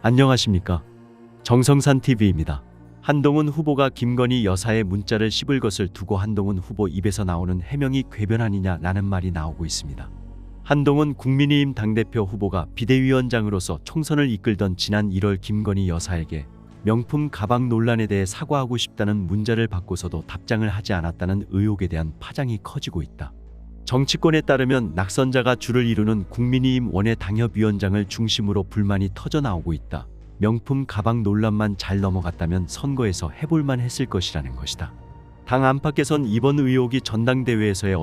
안녕하십니까. 정성산 TV입니다. 한동훈 후보가 김건희 여사의 문자를 씹을 것을 두고 한동훈 후보 입에서 나오는 해명이 궤변 아니냐라는 말이 나오고 있습니다. 한동훈 국민의힘 당대표 후보가 비대위원장으로서 총선을 이끌던 지난 1월 김건희 여사에게 명품 가방 논란에 대해 사과하고 싶다는 문자를 받고서도 답장을 하지 않았다는 의혹에 대한 파장이 커지고 있다. 정치권에 따르면 낙선자가 주를 이루는 국민의힘 원외 당협위원장을 중심으로 불만이 터져 나오고 있다. 명품 가방 논란만 잘 넘어갔다면 선거에서 해볼만 했을 것이라는 것이다. 당 안팎에선 이번 의혹이 전당대회에서의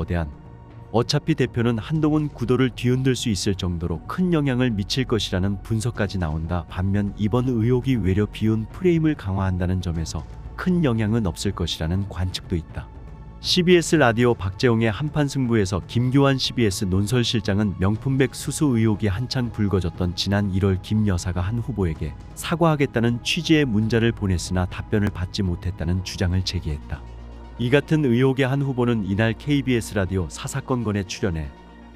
어차피 대표는 한동훈 구도를 뒤흔들 수 있을 정도로 큰 영향을 미칠 것이라는 분석까지 나온다. 반면 이번 의혹이 외려 비운 프레임을 강화한다는 점에서 큰 영향은 없을 것이라는 관측도 있다. CBS 라디오 박재홍의 한판 승부에서 김교환 CBS 논설실장은 명품백 수수 의혹이 한창 불거졌던 지난 1월 김 여사가 한 후보에게 사과하겠다는 취지의 문자를 보냈으나 답변을 받지 못했다는 주장을 제기했다. 이 같은 의혹의 한 후보는 이날 KBS 라디오 사사건건에 출연해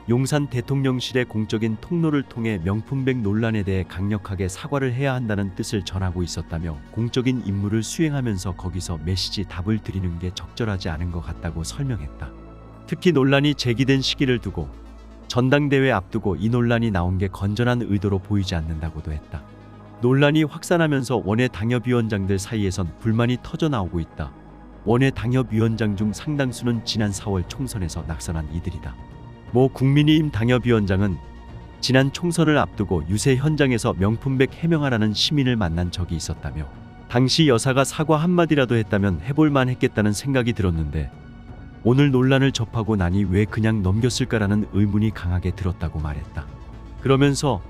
용산 대통령실의 공적인 통로를 통해 명품백 논란에 대해 강력하게 사과를 해야 한다는 뜻을 전하고 있었다며 공적인 임무를 수행하면서 거기서 메시지 답을 드리는 게 적절하지 않은 것 같다고 설명했다. 특히 논란이 제기된 시기를 두고 전당대회 앞두고 이 논란이 나온 게 건전한 의도로 보이지 않는다고도 했다. 논란이 확산하면서 원외 당협위원장들 사이에선 불만이 터져 나오고 있다. 원외 당협위원장 중 상당수는 지난 4월 총선에서 낙선한 이들이다. 모 국민의힘 당협위원장은 지난 총선을 앞두고 유세 현장에서 명품백 해명하라는 시민을 만난 적이 있었다며 당시 여사가 사과 한마디라도 했다면 해볼만 했겠다는 생각이 들었는데 오늘 논란을 접하고 나니 왜 그냥 넘겼을까라는 의문이 강하게 들었다고 말했다. 그러면서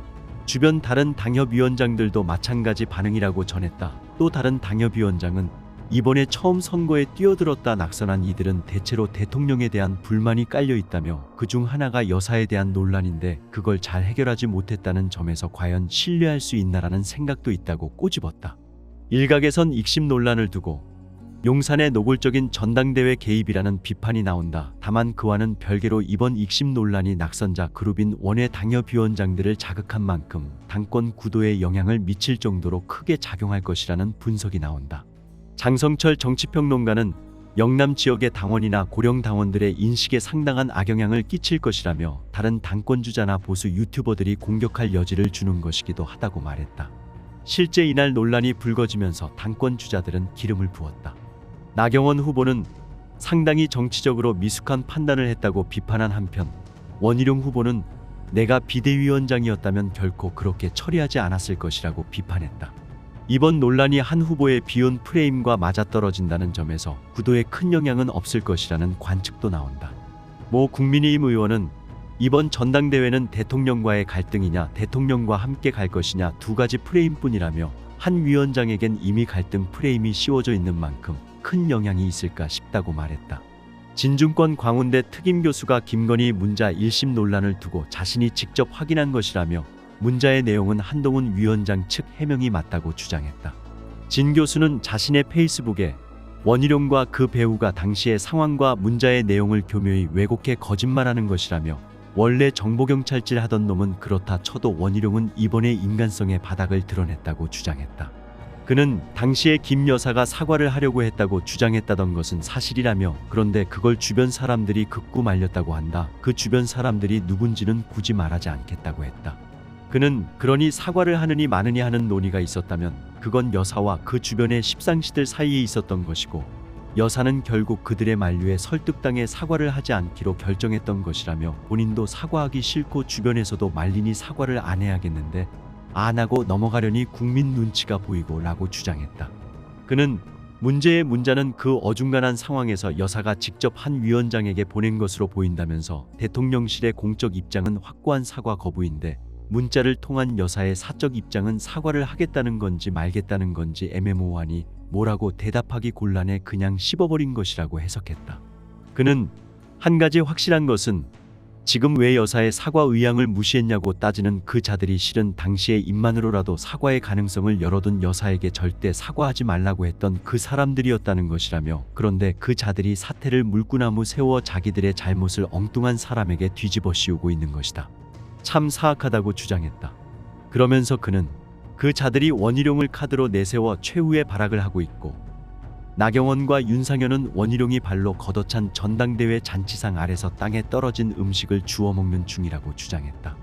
주변 다른 당협위원장들도 마찬가지 반응이라고 전했다. 또 다른 당협위원장은 이번에 처음 선거에 뛰어들었다 낙선한 이들은 대체로 대통령에 대한 불만이 깔려 있다며 그중 하나가 여사에 대한 논란인데 그걸 잘 해결하지 못했다는 점에서 과연 신뢰할 수 있나라는 생각도 있다고 꼬집었다. 일각에선 익심 논란을 두고 용산의 노골적인 전당대회 개입이라는 비판이 나온다. 다만 그와는 별개로 이번 익심 논란이 낙선자 그룹인 원외 당협위원장들을 자극한 만큼 당권 구도에 영향을 미칠 정도로 크게 작용할 것이라는 분석이 나온다. 장성철 정치평론가는 영남 지역의 당원이나 고령 당원들의 인식에 상당한 악영향을 끼칠 것이라며 다른 당권주자나 보수 유튜버들이 공격할 여지를 주는 것이기도 하다고 말했다. 실제 이날 논란이 불거지면서 당권주자들은 기름을 부었다. 나경원 후보는 상당히 정치적으로 미숙한 판단을 했다고 비판한 한편 원희룡 후보는 내가 비대위원장이었다면 결코 그렇게 처리하지 않았을 것이라고 비판했다. 이번 논란이 한 후보의 비운 프레임과 맞아떨어진다는 점에서 구도에 큰 영향은 없을 것이라는 관측도 나온다. 모 국민의힘 의원은 이번 전당대회는 대통령과의 갈등이냐 대통령과 함께 갈 것이냐 두 가지 프레임뿐이라며 한 위원장에겐 이미 갈등 프레임이 씌워져 있는 만큼 큰 영향이 있을까 싶다고 말했다. 진중권 광운대 특임교수가 김건희 문자 1심 논란을 두고 자신이 직접 확인한 것이라며 문자의 내용은 한동훈 위원장 측 해명이 맞다고 주장했다. 진 교수는 자신의 페이스북에 원희룡과 그 배우가 당시의 상황과 문자의 내용을 교묘히 왜곡해 거짓말하는 것이라며 원래 정보경찰질 하던 놈은 그렇다 쳐도 원희룡은 이번에 인간성의 바닥을 드러냈다고 주장했다. 그는 당시에 김 여사가 사과를 하려고 했다고 주장했다던 것은 사실이라며 그런데 그걸 주변 사람들이 극구 말렸다고 한다. 그 주변 사람들이 누군지는 굳이 말하지 않겠다고 했다. 그는 그러니 사과를 하느니 마느니 하는 논의가 있었다면 그건 여사와 그 주변의 십상시들 사이에 있었던 것이고 여사는 결국 그들의 만류에 설득당해 사과를 하지 않기로 결정했던 것이라며 본인도 사과하기 싫고 주변에서도 말리니 사과를 안 해야겠는데 안 하고 넘어가려니 국민 눈치가 보이고 라고 주장했다. 그는 문제의 문자는 그 어중간한 상황에서 여사가 직접 한 위원장에게 보낸 것으로 보인다면서 대통령실의 공적 입장은 확고한 사과 거부인데 문자를 통한 여사의 사적 입장은 사과를 하겠다는 건지 말겠다는 건지 애매모호하니 뭐라고 대답하기 곤란해 그냥 씹어버린 것이라고 해석했다. 그는 한 가지 확실한 것은 지금 왜 여사의 사과 의향을 무시했냐고 따지는 그 자들이 실은 당시의 입만으로라도 사과의 가능성을 열어둔 여사에게 절대 사과하지 말라고 했던 그 사람들이었다는 것이라며 그런데 그 자들이 사태를 물구나무 세워 자기들의 잘못을 엉뚱한 사람에게 뒤집어 씌우고 있는 것이다. 참 사악하다고 주장했다. 그러면서 그는 그 자들이 원희룡을 카드로 내세워 최후의 발악을 하고 있고 나경원과 윤상현은 원희룡이 발로 걷어찬 전당대회 잔치상 아래서 땅에 떨어진 음식을 주워 먹는 중이라고 주장했다.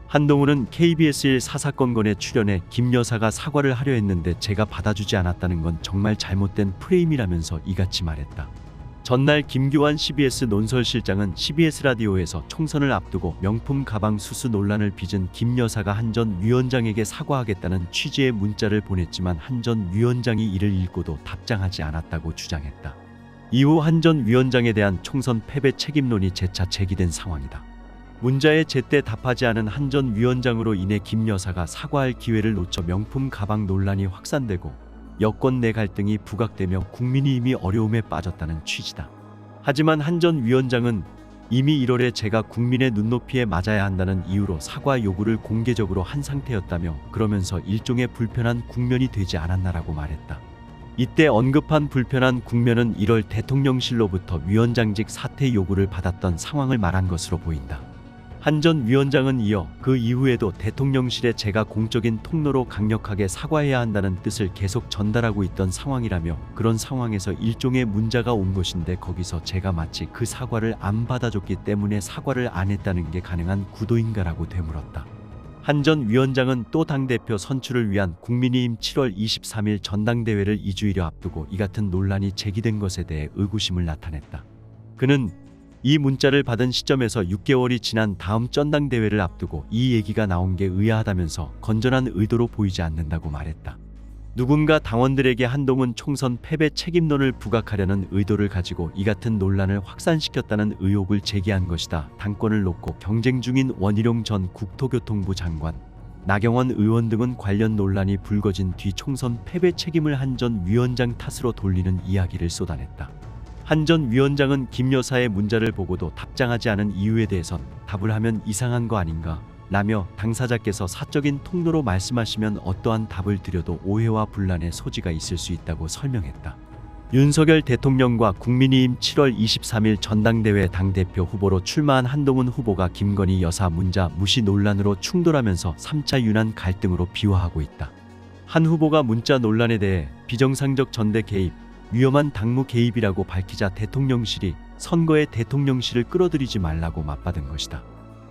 한동훈은 KBS 1 사사건건에 출연해 김 여사가 사과를 하려 했는데 제가 받아주지 않았다는 건 정말 잘못된 프레임이라면서 이같이 말했다. 전날 김규환 CBS 논설실장은 CBS 라디오에서 총선을 앞두고 명품 가방 수수 논란을 빚은 김 여사가 한 전 위원장에게 사과하겠다는 취지의 문자를 보냈지만 한 전 위원장이 이를 읽고도 답장하지 않았다고 주장했다. 이후 한 전 위원장에 대한 총선 패배 책임론이 재차 제기된 상황이다. 문자에 제때 답하지 않은 한 전 위원장으로 인해 김 여사가 사과할 기회를 놓쳐 명품 가방 논란이 확산되고 여권 내 갈등이 부각되며 국민이 이미 어려움에 빠졌다는 취지다. 하지만 한 전 위원장은 이미 1월에 제가 국민의 눈높이에 맞아야 한다는 이유로 사과 요구를 공개적으로 한 상태였다며 그러면서 일종의 불편한 국면이 되지 않았나라고 말했다. 이때 언급한 불편한 국면은 1월 대통령실로부터 위원장직 사퇴 요구를 받았던 상황을 말한 것으로 보인다. 한 전 위원장은 이어 그 이후에도 대통령실에 제가 공적인 통로로 강력하게 사과해야 한다는 뜻을 계속 전달하고 있던 상황이라며 그런 상황에서 일종의 문자가 온 것인데 거기서 제가 마치 그 사과를 안 받아줬기 때문에 사과를 안 했다는 게 가능한 구도인가라고 되물었다. 한 전 위원장은 또 당대표 선출을 위한 국민의힘 7월 23일 전당대회를 2주일여 앞두고 이 같은 논란이 제기된 것에 대해 의구심을 나타냈다. 그는 이 문자를 받은 시점에서 6개월이 지난 다음 전당대회를 앞두고 이 얘기가 나온 게 의아하다면서 건전한 의도로 보이지 않는다고 말했다. 누군가 당원들에게 한동훈 총선 패배 책임론을 부각하려는 의도를 가지고 이 같은 논란을 확산시켰다는 의혹을 제기한 것이다. 당권을 놓고 경쟁 중인 원희룡 전 국토교통부 장관, 나경원 의원 등은 관련 논란이 불거진 뒤 총선 패배 책임을 한 전 위원장 탓으로 돌리는 이야기를 쏟아냈다. 한 전 위원장은 김 여사의 문자를 보고도 답장하지 않은 이유에 대해선 답을 하면 이상한 거 아닌가 라며 당사자께서 사적인 통로로 말씀하시면 어떠한 답을 드려도 오해와 분란의 소지가 있을 수 있다고 설명했다. 윤석열 대통령과 국민의힘 7월 23일 전당대회 당대표 후보로 출마한 한동훈 후보가 김건희 여사 문자 무시 논란으로 충돌하면서 3차 윤한 갈등으로 비화하고 있다. 한 후보가 문자 논란에 대해 비정상적 전대 개입, 위험한 당무 개입이라고 밝히자 대통령실이 선거에 대통령실을 끌어들이지 말라고 맞받은 것이다.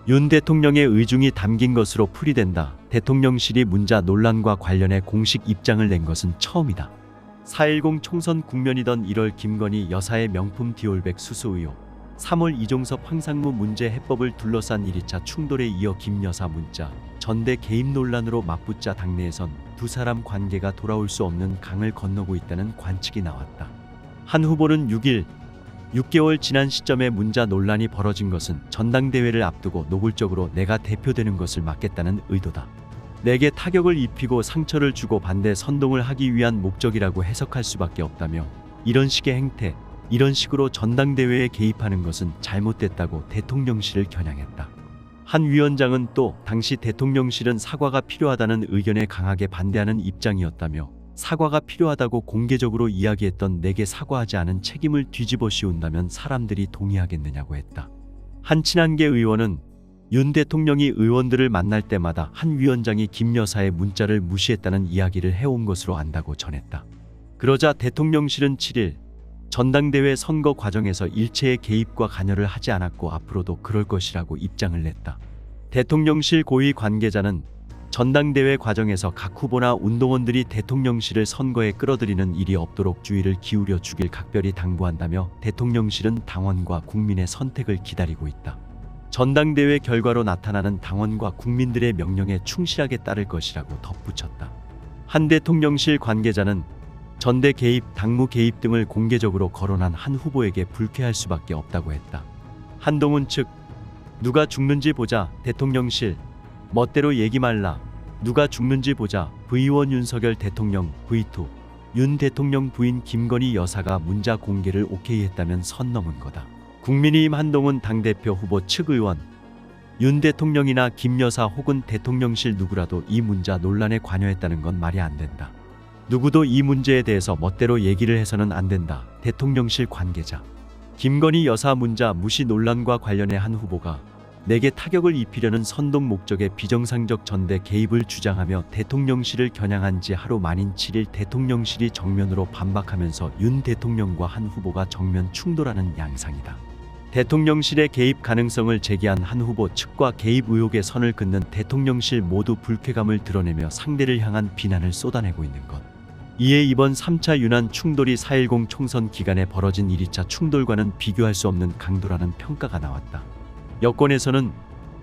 윤 대통령의 의중이 담긴 것으로 풀이된다. 대통령실이 문자 논란과 관련해 공식 입장을 낸 것은 처음이다. 4.10 총선 국면이던 1월 김건희 여사의 명품 디올백 수수 의혹, 3월 이종섭 황상무 문제 해법을 둘러싼 1차 충돌에 이어 김 여사 문자 전대 개입 논란으로 맞붙자 당내에선 두 사람 관계가 돌아올 수 없는 강을 건너고 있다는 관측이 나왔다. 한 후보는 6일 6개월 지난 시점에 문자 논란이 벌어진 것은 전당대회를 앞두고 노골적으로 내가 대표되는 것을 막겠다는 의도다. 내게 타격을 입히고 상처를 주고 반대 선동을 하기 위한 목적이라고 해석할 수밖에 없다며 이런 식의 행태, 이런 식으로 전당대회에 개입하는 것은 잘못됐다고 대통령실을 겨냥했다. 한 위원장은 또 당시 대통령실은 사과가 필요하다는 의견에 강하게 반대하는 입장이었다며 사과가 필요하다고 공개적으로 이야기했던 내게 사과하지 않은 책임을 뒤집어 씌운다면 사람들이 동의하겠느냐고 했다. 한 친한계 의원은 윤 대통령이 의원들을 만날 때마다 한 위원장이 김 여사의 문자를 무시했다는 이야기를 해온 것으로 안다고 전했다. 그러자 대통령실은 7일 전당대회 선거 과정에서 일체의 개입과 관여를 하지 않았고 앞으로도 그럴 것이라고 입장을 냈다. 대통령실 고위 관계자는 전당대회 과정에서 각 후보나 운동원들이 대통령실을 선거에 끌어들이는 일이 없도록 주의를 기울여 주길 각별히 당부한다며 대통령실은 당원과 국민의 선택을 기다리고 있다. 전당대회 결과로 나타나는 당원과 국민들의 명령에 충실하게 따를 것이라고 덧붙였다. 한 대통령실 관계자는 전대 개입, 당무 개입 등을 공개적으로 거론한 한 후보에게 불쾌할 수밖에 없다고 했다. 한동훈 측, 누가 죽는지 보자. 대통령실, 멋대로 얘기 말라. 누가 죽는지 보자. V1 윤석열 대통령, V2 윤 대통령 부인 김건희 여사가 문자 공개를 오케이했다면 선 넘은 거다. 국민의힘 한동훈 당대표 후보 측 의원, 윤 대통령이나 김 여사 혹은 대통령실 누구라도 이 문자 논란에 관여했다는 건 말이 안 된다. 누구도 이 문제에 대해서 멋대로 얘기를 해서는 안 된다. 대통령실 관계자. 김건희 여사 문자 무시 논란과 관련해 한 후보가 내게 타격을 입히려는 선동 목적의 비정상적 전대 개입을 주장하며 대통령실을 겨냥한 지 하루 만인 7일 대통령실이 정면으로 반박하면서 윤 대통령과 한 후보가 정면 충돌하는 양상이다. 대통령실의 개입 가능성을 제기한 한 후보 측과 개입 의혹의 선을 긋는 대통령실 모두 불쾌감을 드러내며 상대를 향한 비난을 쏟아내고 있는 것. 이에 이번 3차 윤한 충돌이 4.10 총선 기간에 벌어진 1~2차 충돌과는 비교할 수 없는 강도라는 평가가 나왔다. 여권에서는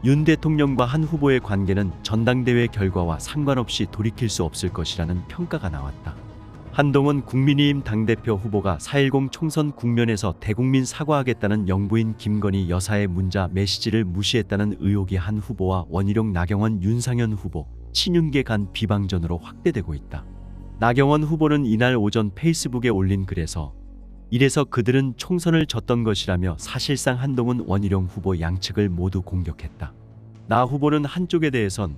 윤 대통령과 한 후보의 관계는 전당대회 결과와 상관없이 돌이킬 수 없을 것이라는 평가가 나왔다. 한동훈 국민의힘 당대표 후보가 4.10 총선 국면에서 대국민 사과하겠다는 영부인 김건희 여사의 문자 메시지를 무시했다는 의혹이 한 후보와 원희룡 나경원 윤상현 후보, 친윤계 간 비방전으로 확대되고 있다. 나경원 후보는 이날 오전 페이스북에 올린 글에서 이래서 그들은 총선을 졌던 것이라며 사실상 한동훈 원희룡 후보 양측을 모두 공격했다. 나 후보는 한쪽에 대해선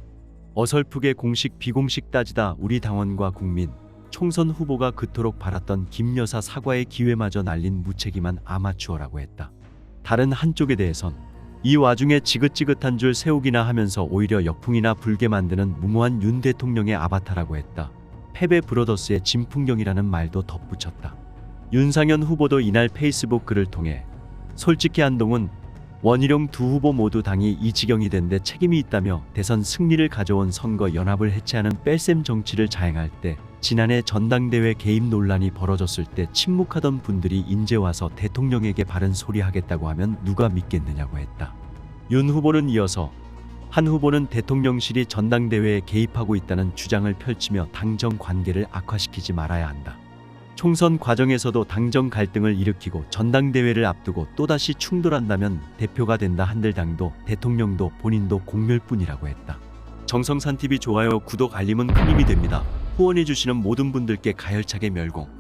어설프게 공식 비공식 따지다 우리 당원과 국민, 총선 후보가 그토록 바랐던 김 여사 사과의 기회마저 날린 무책임한 아마추어라고 했다. 다른 한쪽에 대해선 이 와중에 지긋지긋한 줄 세우기나 하면서 오히려 역풍이나 불게 만드는 무모한 윤 대통령의 아바타라고 했다. 패배 브로더스의 진풍경이라는 말도 덧붙였다. 윤상현 후보도 이날 페이스북 글을 통해 솔직히 한동훈, 원희룡 두 후보 모두 당이 이 지경이 된 데 책임이 있다며 대선 승리를 가져온 선거 연합을 해체하는 뺄셈 정치를 자행할 때 지난해 전당대회 개입 논란이 벌어졌을 때 침묵하던 분들이 인제 와서 대통령에게 바른 소리 하겠다고 하면 누가 믿겠느냐고 했다. 윤 후보는 이어서 한 후보는 대통령실이 전당대회에 개입하고 있다는 주장을 펼치며 당정 관계를 악화시키지 말아야 한다. 총선 과정에서도 당정 갈등을 일으키고 전당대회를 앞두고 또다시 충돌한다면 대표가 된다 한들 당도 대통령도 본인도 공멸뿐이라고 했다. 정성산TV 좋아요, 구독, 알림은 큰 힘이 됩니다. 후원해주시는 모든 분들께 가열차게 멸공.